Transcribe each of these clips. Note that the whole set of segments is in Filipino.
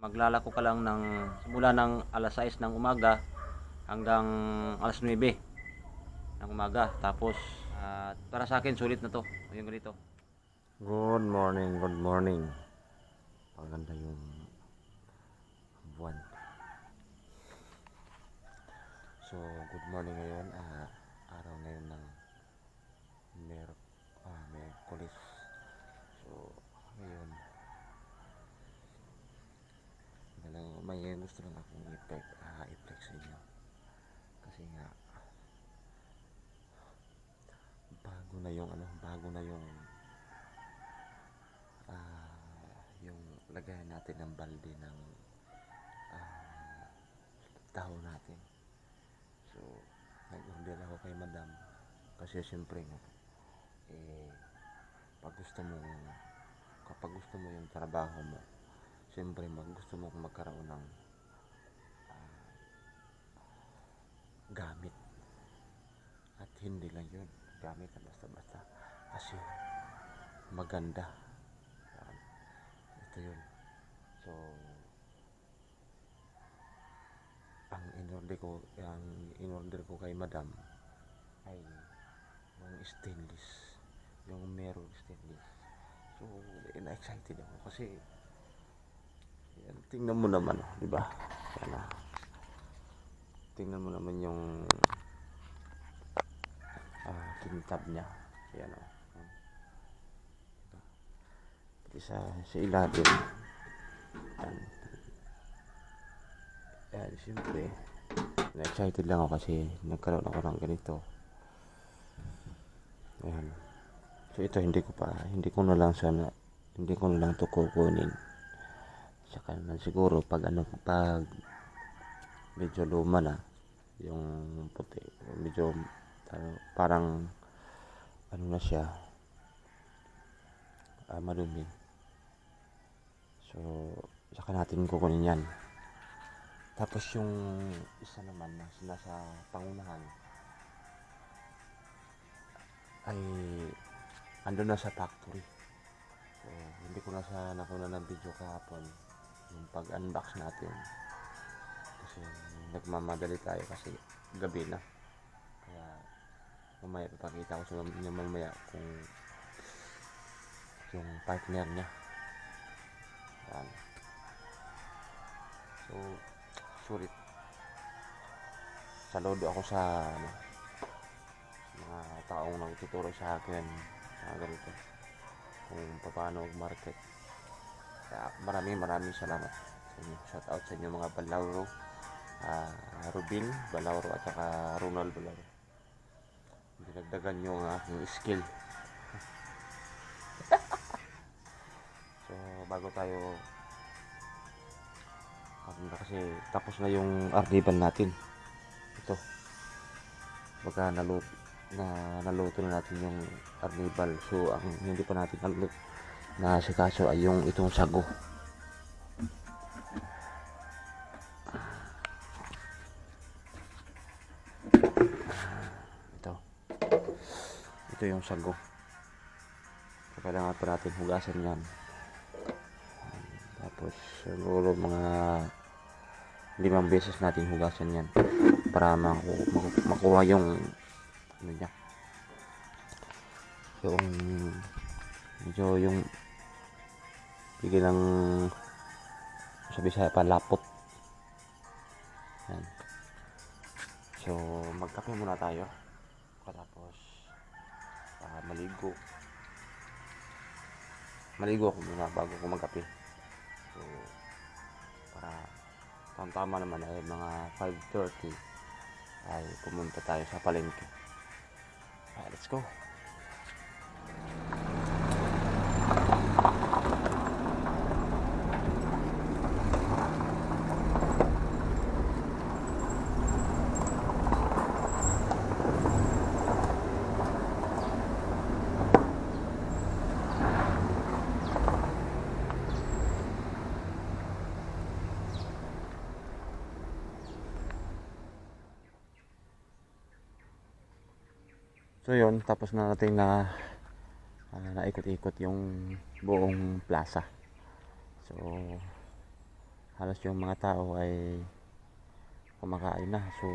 Maglalako ka lang ng simula ng alas 6 ng umaga hanggang alas 9 ng umaga. Tapos para sa akin sulit na to. Yung ganito. Good morning, good morning. Paganda yung buwan. So, good morning ngayon. Araw ngayon ng Miyerkules. So, ngayon, may gusto lang akong i-flex sa inyo. Kasi nga, bago na yung lagayan natin ng balde ng taho natin. So, nag-order ako kay madam. Kasi siyempre nga, pag gusto mo, kapag gusto mo yung trabaho mo, siyempre gusto mo magkaroon ng gamit. At hindi lang yun, gamit na basta-basta. Kasi maganda. Ito yun. So, ang in-order ko kay madam ay yung stainless, yung meron stainless. So, na-excited ako kasi yan, tingnan mo naman, di ba? Tingnan mo naman yung kintab niya. Yan o. Pati sa ilalim. Yan. Yan, siyempre. Na-excited lang ako kasi nagkaroon ako ng ganito. Yan. So ito hindi ko na lang to kukunin. Saka naman siguro pag medyo luma na yung puti, medyo parang na siya, madumi. So saka natin kukunin yan. Tapos yung isa naman na nasa pangunahan ay ando na sa factory. So hindi ko na siya nakuna ng video kahapon yung pag-unbox natin kasi nagmamadali tayo kasi gabi na, kaya mamaya papakita ko sa inyo mamaya kung yung partner niya. Yan. So sulit, saludo ako sa mga taong nagtuturo sa akin sa ganito kung paano mag-market. Kaya maraming salamat sa inyo. Shout out sa inyo mga Balauro, Rubin Balauro at saka Ronald Balauro. Dinagdagan yung aking skill. So bago tayo kasi tapos na yung arniban natin. Ito baka naluto na natin yung arnibal. So ang hindi pa natin na sikaso ay yung itong sago. Ito yung sago. So kailangan pa natin hugasan yan. Tapos siguro mga 5 beses natin hugasan yan para makuha yung niya, yung medyo yung bigyan ng sabi sa palapot. Yan. So magkape muna tayo tapos maligo ako muna bago ko magkape. So para tama naman ay mga 5:30 ay pumunta tayo sa palengke. Let's go. So yun, tapos na natin naikot-ikot yung buong plaza. So halos yung mga tao ay kumakain na. So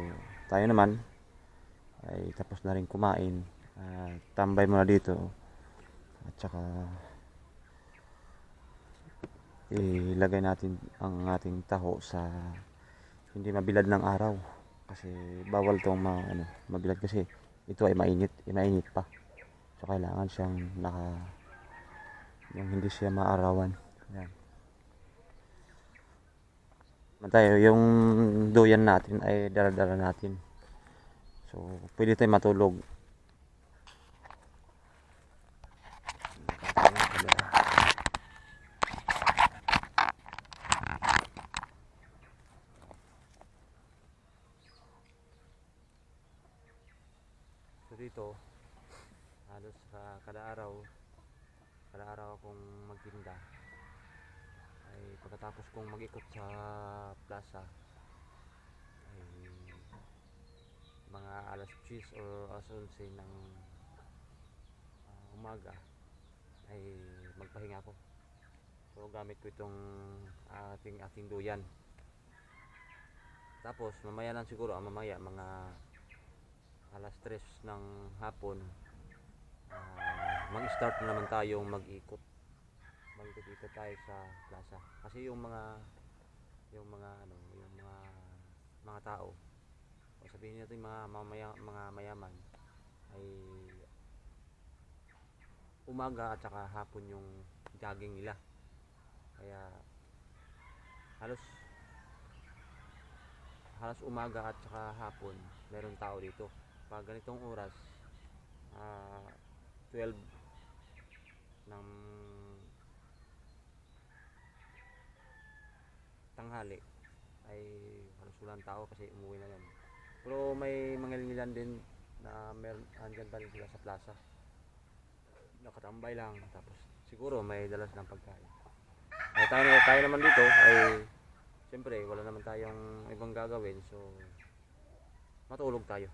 tayo naman ay tapos na rin kumain. Tambay muna dito at saka ilagay natin ang ating taho sa hindi mabilad ng araw kasi bawal tong mabilad kasi ito ay mainit pa. So kailangan siyang yung hindi siya maarawan. Yan. Tayo yung duyan natin ay dala-dala natin. So pwede tayo matulog. So dito halos kada araw akong magtinda ay pagkatapos kong mag-ikot sa plaza ay mga alas 10 o alas 11 ng umaga ay magpahinga ako. So gamit ko itong ating duyan. Tapos mamaya lang siguro, mamaya mga alas 3 ng hapon mag-start na naman tayong mag-ikot tayo sa plaza kasi yung mga tao o sabihin natin mga mayaman ay umaga at saka hapon yung jogging nila, kaya halos umaga at saka hapon meron tao dito. Pag ganitong oras 12 ng tanghali ay halos walang tao kasi umuwi na yan. Pero may mga ngilan din na andyan pa rin sila sa plaza, nakatambay lang, tapos siguro may dalas ng pagkain. Ay tayo naman dito ay siyempre wala naman tayong ibang gagawin, so matulog tayo.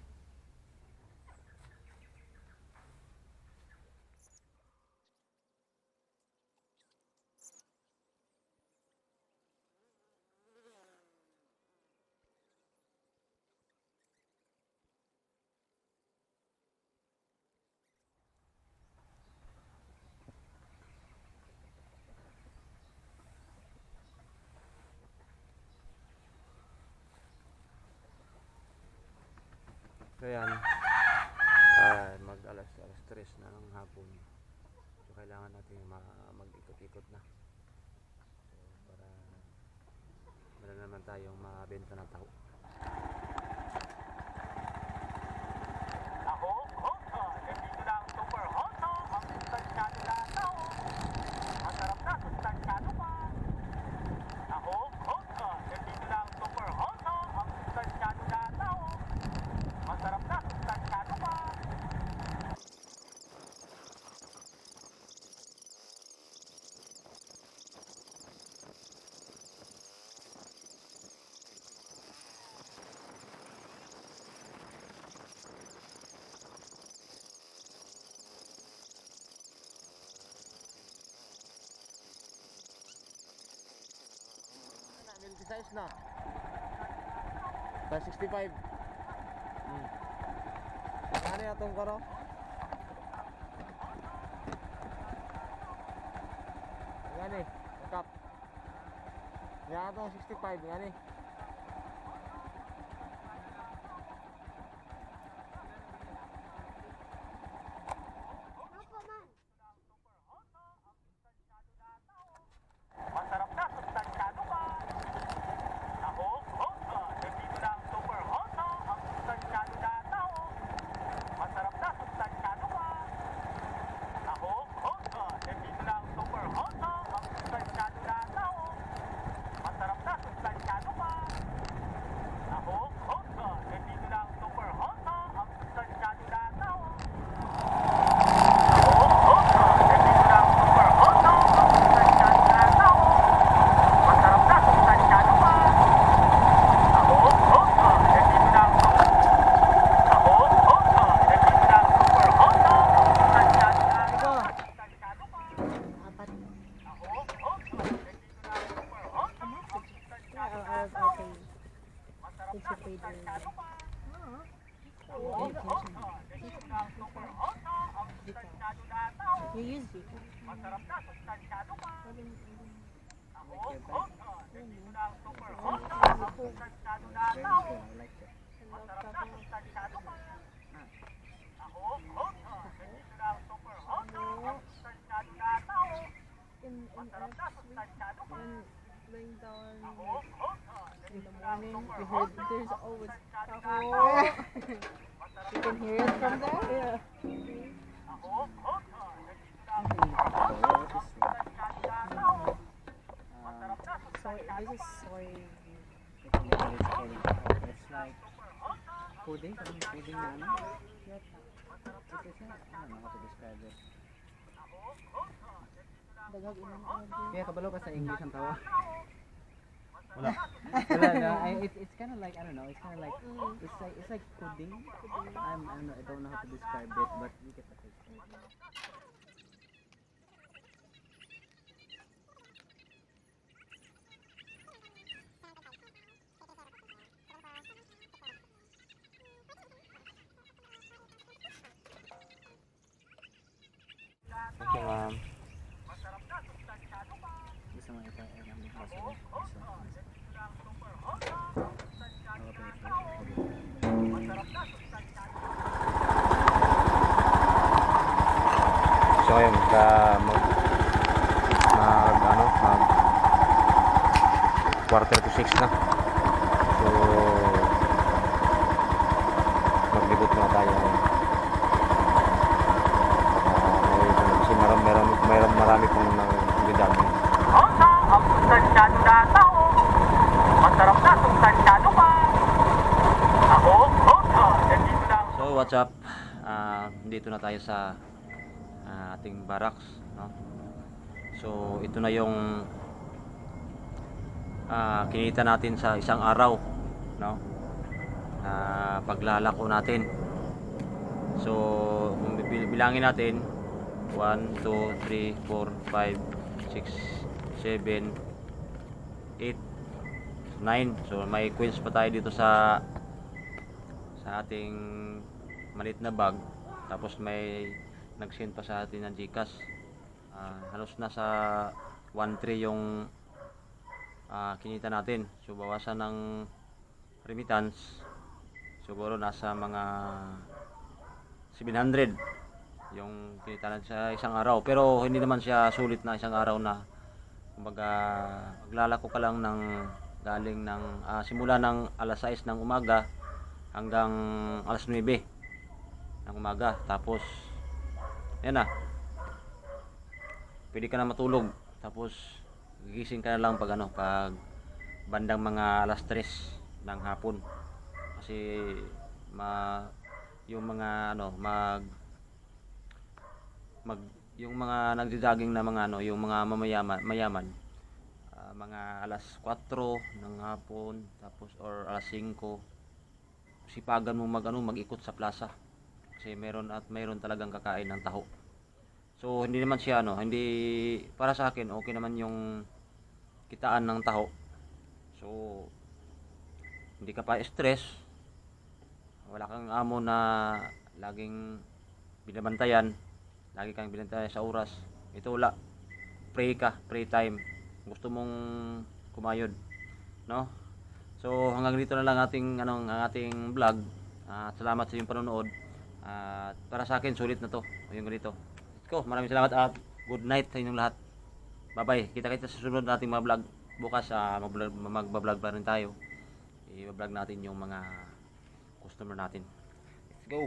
So yan, mag alas 3 na ng hapon. So kailangan natin mag-ikot-ikot na. So para meron naman tayong mabenta na tao. Nandito na ang super hot dog, ang sustansyado na tao. Masarap na, sustansyado pa. Nandito na ang super hot dog, ang sustansyado na tao. Masarap na, sustansyado pa. Size na. 65. Ano atong karo? Ngani, kap. Ya atong 65 ngani. Masarap na, sustansyado pa. Nandito na ang super hot dog, ang sustansyado na tao. Masarap na, sustansyado pa. Nandito na ang super hot dog, ang sustansyado na tao. Masarap na, sustansyado pa. Did you pay the... You use Vika? In when laying down in the morning, we heard there's always taho. You can hear it from there? Yeah. Soy, this is soy. It's like pudding, parang pudding na ano. This is not, I don't know how to describe it. Dagag ina na Kaya kabalo ka sa English ang tawa. Wala. Wala na. It's kind of like, I don't know, it's kind of like, it's like pudding. I don't know how to describe it, but you get the picture. Thank you, ma'am. Gusto mo ito, ang baso. So ayun, mag quarter to 6 na. So maglibot na tayo. Kasi marami pong nagdadami. Honda, ang sustansyado na tao. Masarap na sustansyado pa. Ako, Honda, nandito na. So what's up? Dito na tayo sa ating barracks, no? So ito na yung kinita natin sa isang araw, no? Paglalako natin. So kung bilangin natin 1, 2, 3, 4, 5, 6, 7, 8, 9. So may coins pa tayo dito sa ating maliit na bag. Tapos may nag-send pa sa atin ng GCash. Halos nasa 1.3 yung kinita natin. So bawasan ng remittance, siguro nasa mga 700 yung kinita natin sa isang araw. Pero hindi naman siya sulit na isang araw na kumbaga maglalako ka lang ng galing ng simula ng alas 6 ng umaga hanggang alas 9 ng umaga. Tapos yan na, pwede ka na matulog. Tapos gigising ka na lang pag bandang mga alas 3 ng hapon. Kasi yung mga yung mga nagjo-jogging na mga yung mga mayaman, mga alas 4 ng hapon, tapos or alas 5, sipagan mo mag-ikot sa plaza. Kasi mayroon talagang kakain ng taho. So hindi naman siya hindi para sa akin okay naman yung kitaan ng taho. So hindi ka pa stress. Wala kang amo na laging binabantayan. Lagi kang binabantayan sa oras. Ito wala. Pray time. Gusto mong kumayod, no? So hanggang dito na lang ating ating vlog. Salamat sa iyong panonood. At para sa akin sulit na to yung ganito. Maraming salamat at good night sa inyong lahat. Bye bye. Kita sa susunod nating mga vlog. Bukas magbablog pa rin tayo. I-vlog natin yung mga customer natin. Let's go.